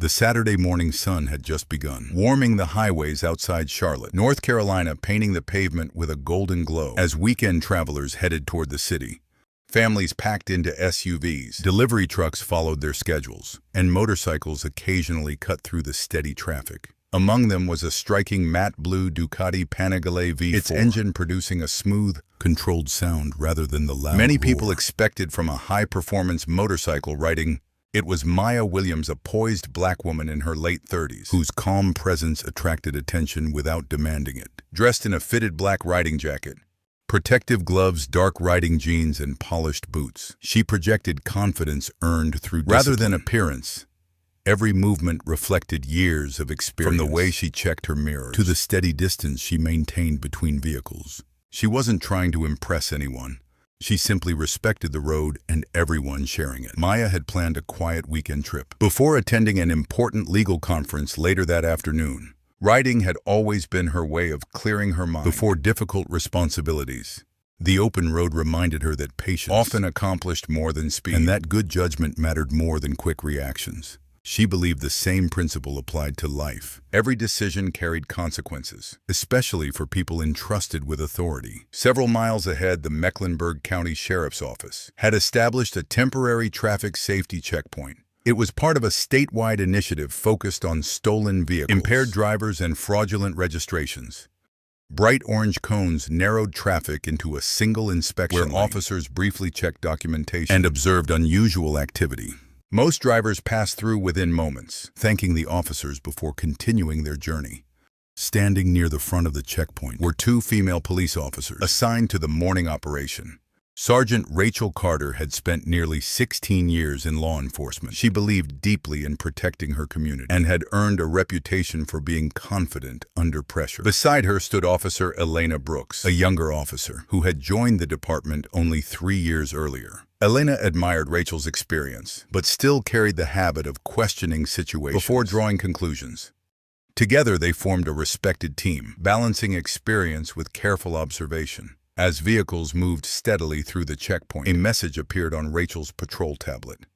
The Saturday morning sun had just begun, warming the highways outside Charlotte, North Carolina, painting the pavement with a golden glow as weekend travelers headed toward the city. Families packed into SUVs, delivery trucks followed their schedules, and motorcycles occasionally cut through the steady traffic. Among them was a striking matte blue Ducati Panigale V4, its engine producing a smooth, controlled sound rather than the loud Many roar people expected from a high-performance motorcycle riding. It was Maya Williams, a poised black woman in her late 30s, whose calm presence attracted attention without demanding it. Dressed in a fitted black riding jacket, protective gloves, dark riding jeans, and polished boots, she projected confidence earned through discipline rather than appearance. Every movement reflected years of experience. From the way she checked her mirrors to the steady distance she maintained between vehicles. She wasn't trying to impress anyone. She simply respected the road and everyone sharing it. Maya had planned a quiet weekend trip before attending an important legal conference later that afternoon. Riding had always been her way of clearing her mind before difficult responsibilities. The open road reminded her that patience often accomplished more than speed, and that good judgment mattered more than quick reactions. She believed the same principle applied to life. Every decision carried consequences, especially for people entrusted with authority. Several miles ahead, the Mecklenburg County Sheriff's Office had established a temporary traffic safety checkpoint. It was part of a statewide initiative focused on stolen vehicles, impaired drivers, and fraudulent registrations. Bright orange cones narrowed traffic into a single inspection where officers briefly checked documentation and observed unusual activity. Most drivers passed through within moments, thanking the officers before continuing their journey. Standing near the front of the checkpoint were two female police officers assigned to the morning operation. Sergeant Rachel Carter had spent nearly 16 years in law enforcement. She believed deeply in protecting her community and had earned a reputation for being confident under pressure. Beside her stood Officer Elena Brooks, a younger officer who had joined the department only 3 years earlier. Elena admired Rachel's experience, but still carried the habit of questioning situations before drawing conclusions. Together they formed a respected team, balancing experience with careful observation. As vehicles moved steadily through the checkpoint, a message appeared on Rachel's patrol tablet.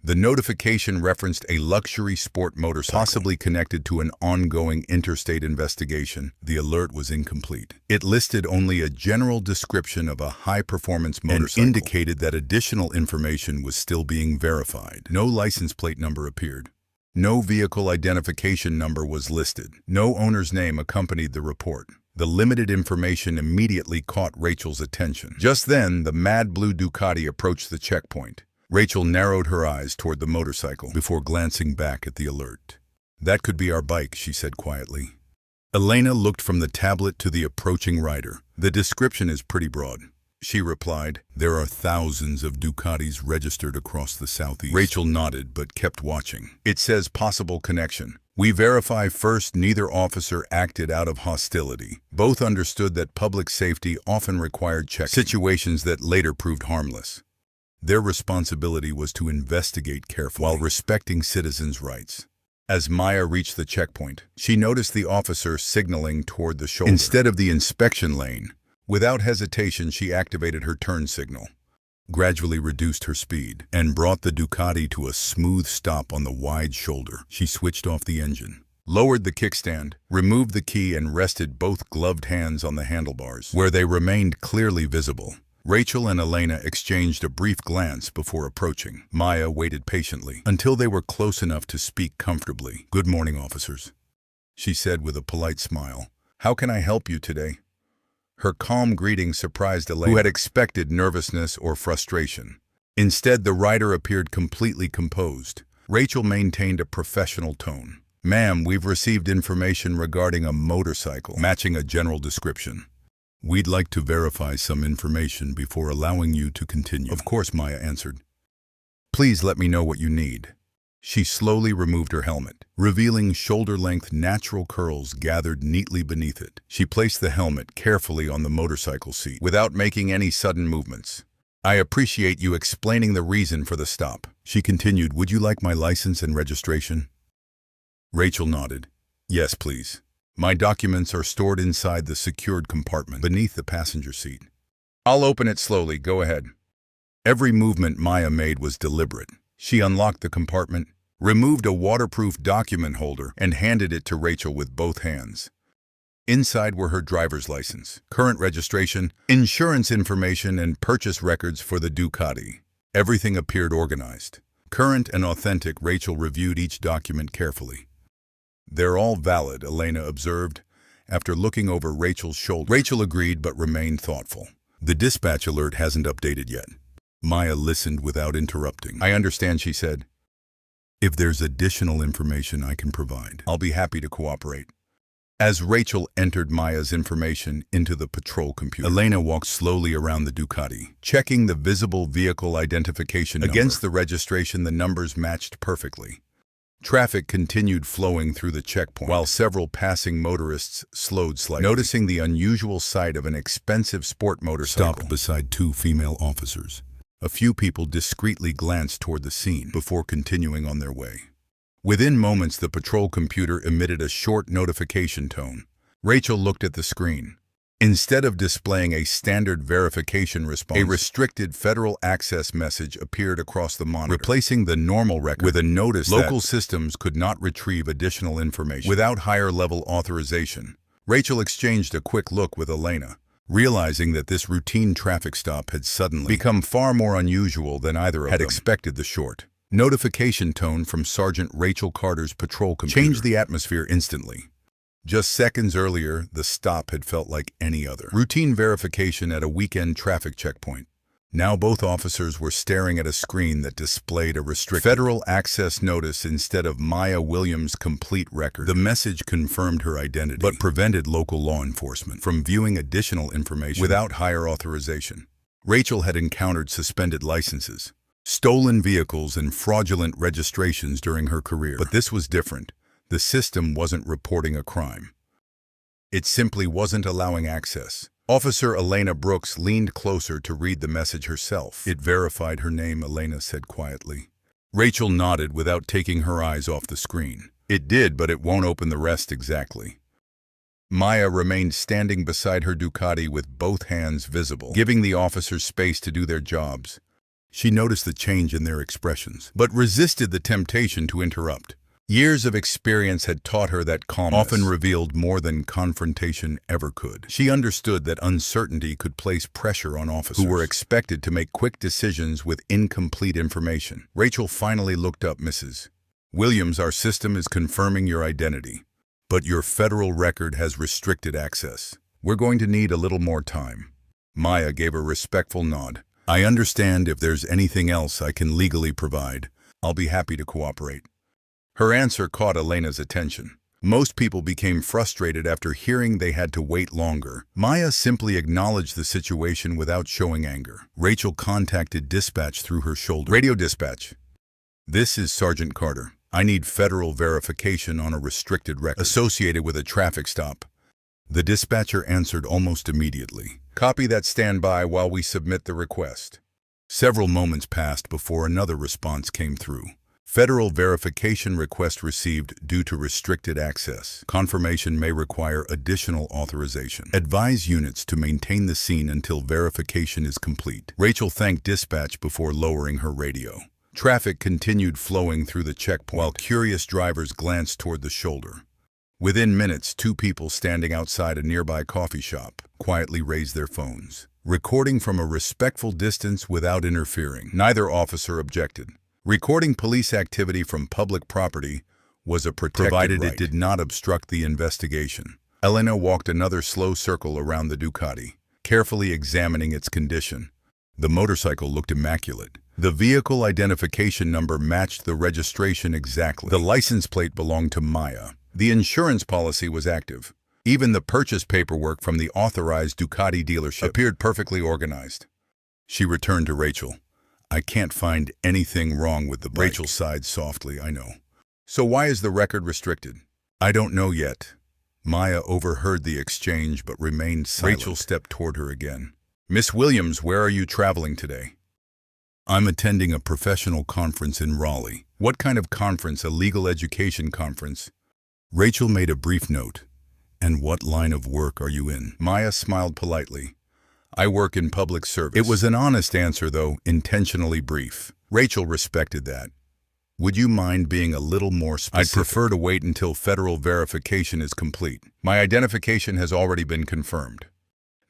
The notification referenced a luxury sport motorcycle, possibly connected to an ongoing interstate investigation. The alert was incomplete. It listed only a general description of a high-performance motorcycle and indicated that additional information was still being verified. No license plate number appeared. No vehicle identification number was listed. No owner's name accompanied the report. The limited information immediately caught Rachel's attention. Just then, the mad blue Ducati approached the checkpoint. Rachel narrowed her eyes toward the motorcycle before glancing back at the alert. "That could be our bike," she said quietly. Elena looked from the tablet to the approaching rider. "The description is pretty broad," she replied. "There are thousands of Ducatis registered across the southeast." Rachel nodded but kept watching. "It says possible connection. We verify first neither officer acted out of hostility. Both understood that public safety often required checking, situations that later proved harmless. Their responsibility was to investigate carefully while respecting citizens' rights." As Maya reached the checkpoint, she noticed the officer signaling toward the shoulder instead of the inspection lane. Without hesitation, she activated her turn signal, gradually reduced her speed, and brought the Ducati to a smooth stop on the wide shoulder. She switched off the engine, lowered the kickstand, removed the key, and rested both gloved hands on the handlebars, where they remained clearly visible. Rachel and Elena exchanged a brief glance before approaching. Maya waited patiently until they were close enough to speak comfortably. "Good morning, officers," she said with a polite smile. "How can I help you today?" Her calm greeting surprised Elena, who had expected nervousness or frustration. Instead, the rider appeared completely composed. Rachel maintained a professional tone. "Ma'am, we've received information regarding a motorcycle matching a general description. We'd like to verify some information before allowing you to continue." "Of course," Maya answered. "Please let me know what you need." She slowly removed her helmet, revealing shoulder-length natural curls gathered neatly beneath it. She placed the helmet carefully on the motorcycle seat, without making any sudden movements. "I appreciate you explaining the reason for the stop," she continued. "Would you like my license and registration?" Rachel nodded. "Yes, please. My documents are stored inside the secured compartment beneath the passenger seat." "I'll open it slowly. Go ahead." Every movement Maya made was deliberate. She unlocked the compartment, removed a waterproof document holder, and handed it to Rachel with both hands. Inside were her driver's license, current registration, insurance information, and purchase records for the Ducati. Everything appeared organized. Current and authentic, Rachel reviewed each document carefully. "They're all valid," Elena observed, after looking over Rachel's shoulder. Rachel agreed but remained thoughtful. "The dispatch alert hasn't updated yet." Maya listened without interrupting. "I understand," she said. "If there's additional information I can provide, I'll be happy to cooperate." As Rachel entered Maya's information into the patrol computer, Elena walked slowly around the Ducati, checking the visible vehicle identification number. Against the registration, the numbers matched perfectly. Traffic continued flowing through the checkpoint, while several passing motorists slowed slightly. Noticing the unusual sight of an expensive sport motorcycle stopped beside two female officers. A few people discreetly glanced toward the scene before continuing on their way. Within moments, the patrol computer emitted a short notification tone. Rachel looked at the screen. Instead of displaying a standard verification response, a restricted federal access message appeared across the monitor, replacing the normal record with a notice that local systems could not retrieve additional information without higher-level authorization. Rachel exchanged a quick look with Elena, realizing that this routine traffic stop had suddenly become far more unusual than either of them had expected. The short notification tone from Sergeant Rachel Carter's patrol computer changed the atmosphere instantly. Just seconds earlier, the stop had felt like any other routine verification at a weekend traffic checkpoint. Now both officers were staring at a screen that displayed a restricted federal access notice instead of Maya Williams' complete record. The message confirmed her identity, but prevented local law enforcement from viewing additional information without higher authorization. Rachel had encountered suspended licenses, stolen vehicles, and fraudulent registrations during her career. But this was different. The system wasn't reporting a crime. It simply wasn't allowing access. Officer Elena Brooks leaned closer to read the message herself. "It verified her name," Elena said quietly. Rachel nodded without taking her eyes off the screen. "It did, but it won't open the rest exactly." Maya remained standing beside her Ducati with both hands visible, giving the officers space to do their jobs. She noticed the change in their expressions, but resisted the temptation to interrupt. Years of experience had taught her that calmness often revealed more than confrontation ever could. She understood that uncertainty could place pressure on officers who were expected to make quick decisions with incomplete information. Rachel finally looked up. "Mrs. Williams, our system is confirming your identity, but your federal record has restricted access. We're going to need a little more time." Maya gave a respectful nod. "I understand. If there's anything else I can legally provide, I'll be happy to cooperate." Her answer caught Elena's attention. Most people became frustrated after hearing they had to wait longer. Maya simply acknowledged the situation without showing anger. Rachel contacted dispatch through her shoulder. "Radio dispatch. This is Sergeant Carter. I need federal verification on a restricted record associated with a traffic stop." The dispatcher answered almost immediately. "Copy that. Stand by while we submit the request." Several moments passed before another response came through. "Federal verification request received due to restricted access. Confirmation may require additional authorization. Advise units to maintain the scene until verification is complete." Rachel thanked dispatch before lowering her radio. Traffic continued flowing through the checkpoint, while curious drivers glanced toward the shoulder. Within minutes, two people standing outside a nearby coffee shop quietly raised their phones, recording from a respectful distance without interfering. Neither officer objected. Recording police activity from public property was a protected right, provided it did not obstruct the investigation. Elena walked another slow circle around the Ducati, carefully examining its condition. The motorcycle looked immaculate. The vehicle identification number matched the registration exactly. The license plate belonged to Maya. The insurance policy was active. Even the purchase paperwork from the authorized Ducati dealership appeared perfectly organized. She returned to Rachel. "I can't find anything wrong with the bike." Rachel sighed softly. "I know. So why is the record restricted?" "I don't know yet." Maya overheard the exchange but remained silent. Rachel stepped toward her again. "Miss Williams, where are you traveling today?" "I'm attending a professional conference in Raleigh." "What kind of conference? A legal education conference?" Rachel made a brief note. "And what line of work are you in?" Maya smiled politely. "I work in public service." It was an honest answer, though intentionally brief. Rachel respected that. Would you mind being a little more specific? I'd prefer to wait until federal verification is complete. My identification has already been confirmed.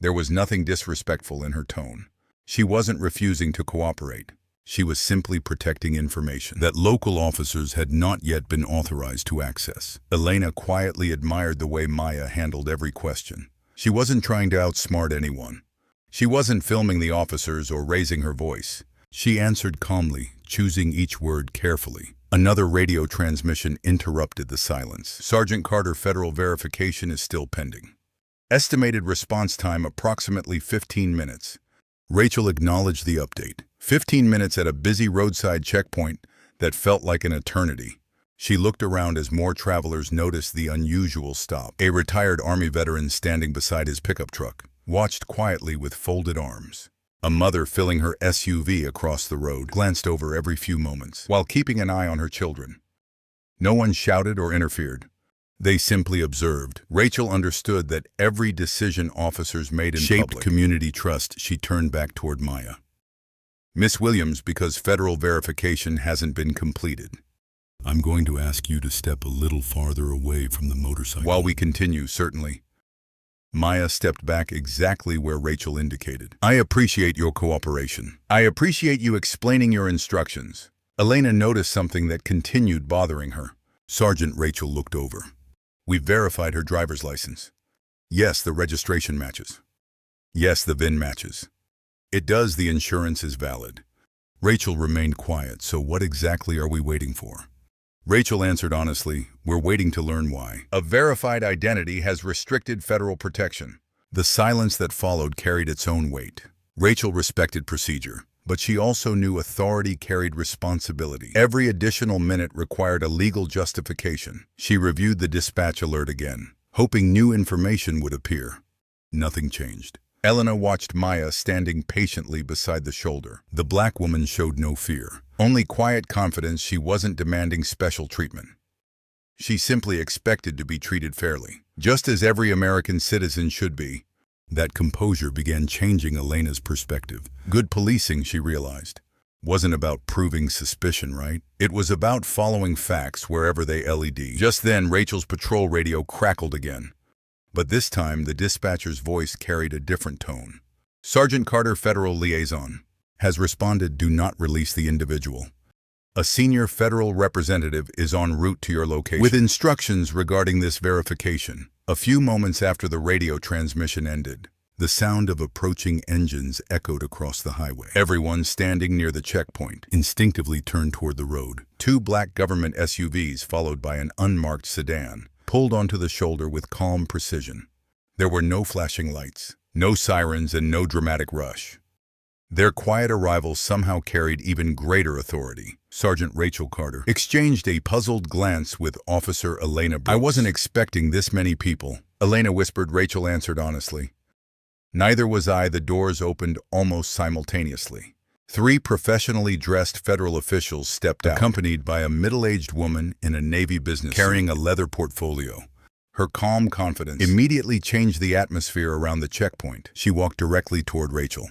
There was nothing disrespectful in her tone. She wasn't refusing to cooperate. She was simply protecting information that local officers had not yet been authorized to access. Elena quietly admired the way Maya handled every question. She wasn't trying to outsmart anyone. She wasn't filming the officers or raising her voice. She answered calmly, choosing each word carefully. Another radio transmission interrupted the silence. Sergeant Carter, federal verification is still pending. Estimated response time approximately 15 minutes. Rachel acknowledged the update. 15 minutes at a busy roadside checkpoint that felt like an eternity. She looked around as more travelers noticed the unusual stop. A retired Army veteran standing beside his pickup truck watched quietly with folded arms. A mother filling her SUV across the road glanced over every few moments while keeping an eye on her children. No one shouted or interfered. They simply observed. Rachel understood that every decision officers made in shaped community trust. She turned back toward Maya. Miss Williams, because federal verification hasn't been completed, I'm going to ask you to step a little farther away from the motorcycle. While we continue, certainly. Maya stepped back exactly where Rachel indicated. I appreciate your cooperation. I appreciate you explaining your instructions. Elena noticed something that continued bothering her. Sergeant Rachel looked over. We've verified her driver's license. Yes, the registration matches. Yes, the VIN matches. It does. The insurance is valid. Rachel remained quiet. So what exactly are we waiting for? Rachel answered honestly, we're waiting to learn why. A verified identity has restricted federal protection. The silence that followed carried its own weight. Rachel respected procedure, but she also knew authority carried responsibility. Every additional minute required a legal justification. She reviewed the dispatch alert again, hoping new information would appear. Nothing changed. Elena watched Maya standing patiently beside the shoulder. The black woman showed no fear, only quiet confidence. She wasn't demanding special treatment. She simply expected to be treated fairly, just as every American citizen should be. That composure began changing Elena's perspective. Good policing, she realized, wasn't about proving suspicion, right? It was about following facts wherever they led. Just then, Rachel's patrol radio crackled again. But this time, the dispatcher's voice carried a different tone. Sergeant Carter, Federal Liaison, has responded. Do not release the individual. A senior federal representative is en route to your location with instructions regarding this verification. A few moments after the radio transmission ended, the sound of approaching engines echoed across the highway. Everyone standing near the checkpoint instinctively turned toward the road. Two black government SUVs, followed by an unmarked sedan, pulled onto the shoulder with calm precision. There were no flashing lights, no sirens, and no dramatic rush. Their quiet arrival somehow carried even greater authority. Sergeant Rachel Carter exchanged a puzzled glance with Officer Elena Brooks. I wasn't expecting this many people, Elena whispered. Rachel answered honestly. Neither was I. The doors opened almost simultaneously. Three professionally dressed federal officials stepped out, accompanied by a middle-aged woman in a Navy business carrying a leather portfolio. Her calm confidence immediately changed the atmosphere around the checkpoint. She walked directly toward Rachel.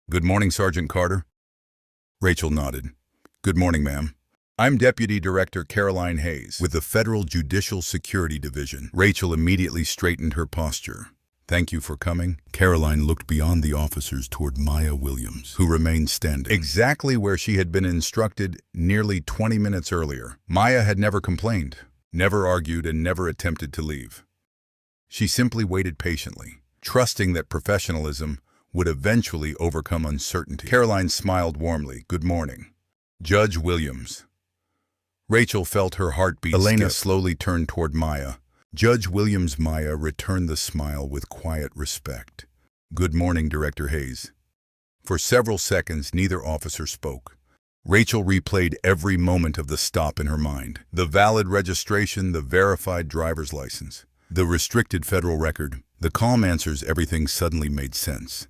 Good morning, Sergeant Carter. Rachel nodded. Good morning, ma'am. I'm Deputy Director Caroline Hayes with the Federal Judicial Security Division. Rachel immediately straightened her posture. Thank you for coming. Caroline looked beyond the officers toward Maya Williams, who remained standing exactly where she had been instructed nearly 20 minutes earlier. Maya had never complained, never argued, and never attempted to leave. She simply waited patiently, trusting that professionalism would eventually overcome uncertainty. Caroline smiled warmly. Good morning, Judge Williams. Rachel felt her heartbeat. Elena slowly turned toward Maya. Judge Williams. Maya returned the smile with quiet respect. Good morning, Director Hayes. For several seconds, neither officer spoke. Rachel replayed every moment of the stop in her mind. The valid registration, the verified driver's license, the restricted federal record, the calm answers. Everything suddenly made sense.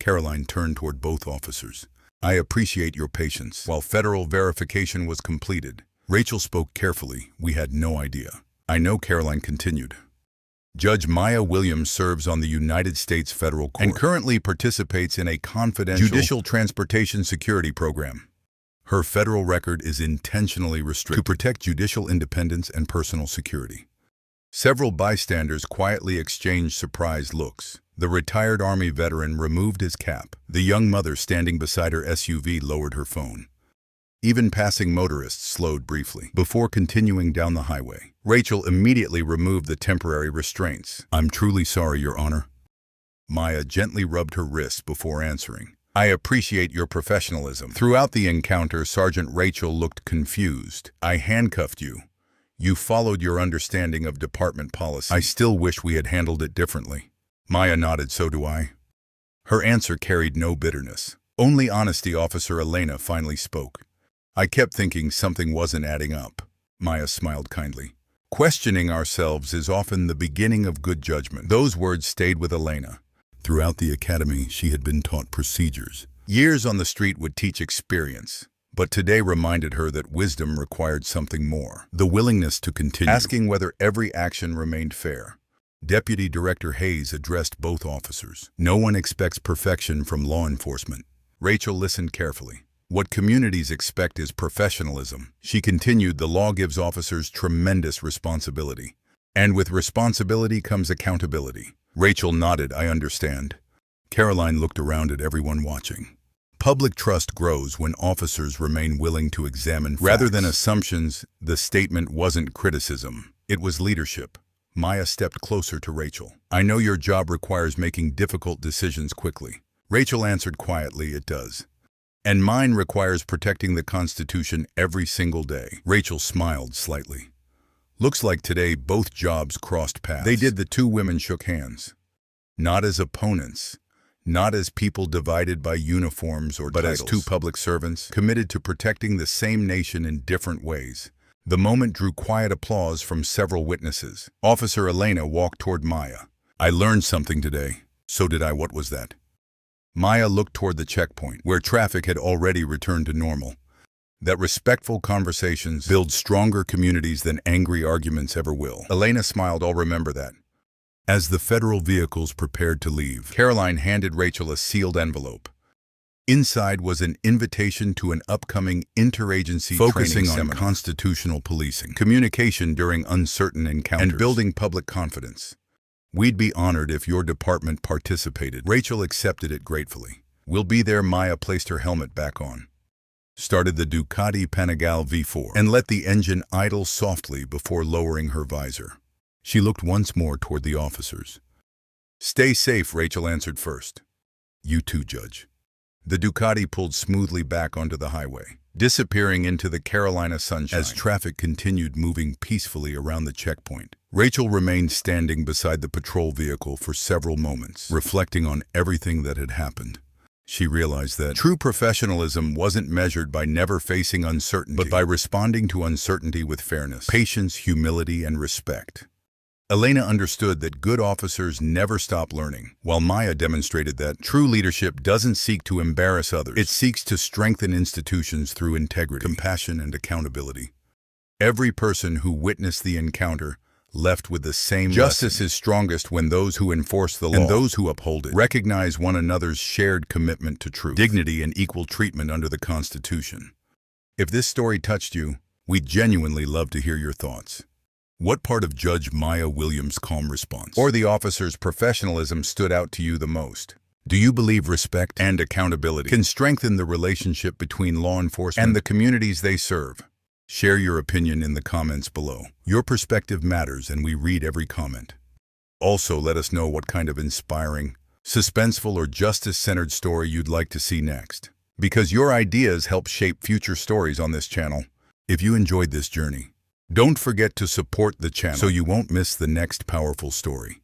Caroline turned toward both officers. I appreciate your patience. While federal verification was completed, Rachel spoke carefully. We had no idea. I know, Caroline continued. Judge Maya Williams serves on the United States Federal Court and currently participates in a confidential judicial transportation security program. Her federal record is intentionally restricted to protect judicial independence and personal security. Several bystanders quietly exchanged surprised looks. The retired Army veteran removed his cap. The young mother standing beside her SUV lowered her phone. Even passing motorists slowed briefly before continuing down the highway. Rachel immediately removed the temporary restraints. "I'm truly sorry, Your Honor." Maya gently rubbed her wrist before answering. "I appreciate your professionalism." Throughout the encounter, Sergeant Rachel looked confused. "I handcuffed you. You followed your understanding of department policy. I still wish we had handled it differently." Maya nodded. "So do I." Her answer carried no bitterness. Only honesty. Officer Elena finally spoke. "I kept thinking something wasn't adding up." Maya smiled kindly. "Questioning ourselves is often the beginning of good judgment." Those words stayed with Elena. Throughout the academy, she had been taught procedures. Years on the street would teach experience, but today reminded her that wisdom required something more. The willingness to continue, asking whether every action remained fair. Deputy Director Hayes addressed both officers. "No one expects perfection from law enforcement." Rachel listened carefully. "What communities expect is professionalism." She continued, "The law gives officers tremendous responsibility. And with responsibility comes accountability." Rachel nodded. "I understand." Caroline looked around at everyone watching. Public trust grows when officers remain willing to examine facts. Rather than assumptions, the statement wasn't criticism. It was leadership. Maya stepped closer to Rachel. "I know your job requires making difficult decisions quickly." Rachel answered quietly, "It does. And mine requires protecting the Constitution every single day." Rachel smiled slightly. "Looks like today both jobs crossed paths." They did. The two women shook hands. Not as opponents, not as people divided by uniforms or titles, but as two public servants committed to protecting the same nation in different ways. The moment drew quiet applause from several witnesses. Officer Elena walked toward Maya. "I learned something today." "So did I. What was that?" Maya looked toward the checkpoint, where traffic had already returned to normal. "That respectful conversations build stronger communities than angry arguments ever will." Elena smiled. "I'll remember that." As the federal vehicles prepared to leave, Caroline handed Rachel a sealed envelope. Inside was an invitation to an upcoming interagency focusing on seminar, constitutional policing, communication during uncertain encounters, and building public confidence. "We'd be honored if your department participated." Rachel accepted it gratefully. "We'll be there." Maya placed her helmet back on, started the Ducati Panigale V4, and let the engine idle softly before lowering her visor. She looked once more toward the officers. "Stay safe," Rachel answered first. "You too, Judge." The Ducati pulled smoothly back onto the highway, disappearing into the Carolina sunshine as traffic continued moving peacefully around the checkpoint. Rachel remained standing beside the patrol vehicle for several moments, reflecting on everything that had happened. She realized that true professionalism wasn't measured by never facing uncertainty, but by responding to uncertainty with fairness, patience, humility, and respect. Elena understood that good officers never stop learning, while Maya demonstrated that true leadership doesn't seek to embarrass others. It seeks to strengthen institutions through integrity, compassion, and accountability. Every person who witnessed the encounter left with the same justice is strongest when those who enforce the law and those who uphold it recognize one another's shared commitment to truth, dignity, and equal treatment under the Constitution. If this story touched you, we'd genuinely love to hear your thoughts. What part of Judge Maya Williams' calm response or the officer's professionalism stood out to you the most? Do you believe respect and accountability can strengthen the relationship between law enforcement and the communities they serve? Share your opinion in the comments below. Your perspective matters, and we read every comment. Also, let us know what kind of inspiring, suspenseful, or justice-centered story you'd like to see next, because your ideas help shape future stories on this channel. If you enjoyed this journey, don't forget to support the channel so you won't miss the next powerful story.